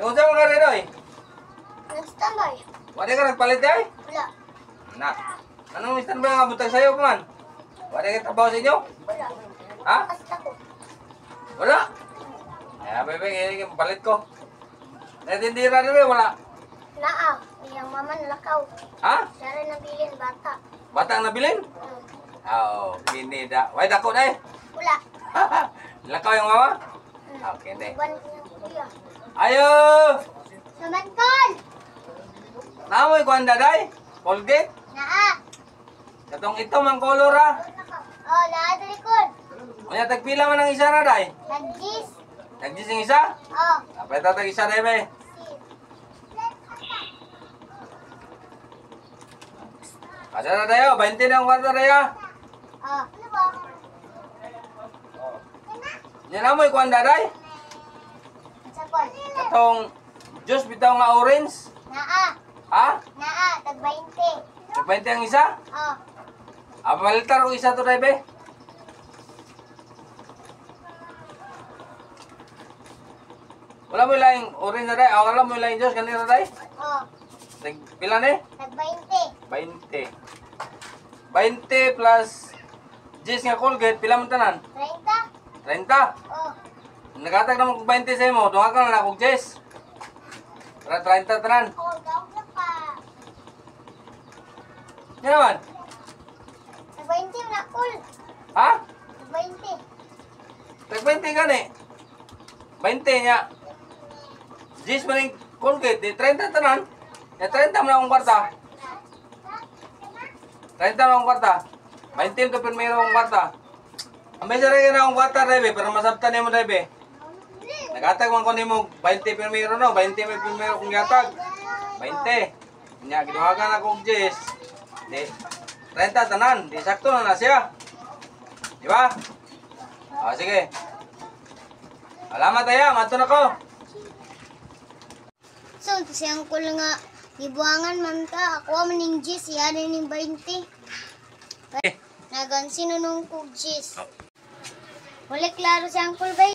Kung saan mga rin, oy? Nag-standby. Wala ka nagpalit, eh? Wala. Na. Anong standby nga butang sa'yo, man? Wala ka trabaho sa inyo? Wala. Ha? Basta ko. Wala. Kaya, bebe, yung palit ko. Natindira rin, wala. Naa. Iyang mama nalakaw. Ha? Siya rin nabilin bata. Bata ang nabilin? Oo, binida. Why dako na eh? Wala. Lakaw yung mama? Okay, hindi. Iban niya kuya. Ayo! Samantol! Namoy ko ang daday? Colgate? Naa. Katong ito, mang color ha? Oh, naa talikod. Kanya tagpila man ang isa na day? Nag-gis. Nagjis yung isa? Oh. Apay tatag isa day be. Asa na tayo? 20 na ang kwarta tayo. Oh. Ano ba? Yan namoy ko ang daday? Sapon. Katong juice bitaw nga orange? Naa. Ha? Naa. Tag-20. Tag 20 ang isa? Oh. Apalitar ko isa to day be. Wala mo yung orange na day? Wala mo yung juice kanina day? Oh. Pila na eh? Tag-20. 20. 20 plus Jis nga Colgate, pila mo tanan? 30. 30. Oh. Nagatag naman kong 20 sa imo, tunga ka na na kong Jis. Para 30 tanan. Oh, daw na pa. Yan naman. Tag-20 na cool. Ha? Tag-20. Tag 20 gani. 20 niya. Jis man yung Colgate, di 30 tanan. Ya 30 mo na akong kwarta. 30 na akong kwarta. 20 to primero akong kwarta. Ang besa rin na akong kwarta, Rebe, para masabtan niya mo, Rebe. Nagatag man ko ni mo 20 primero, no? 20 may primero kong gatag. 20. Nya, ginuhagan ako og Jis. Di, 30 tanan. Di sakto na na siya. Di ba? O, sige. Salamat tayo, mato na ko. So, siyang ko nga gibuangan man ta. Ako man ning gis, iya rin ning 20. Nagan sino nung kog gis. Wala klaro siyang kulbay.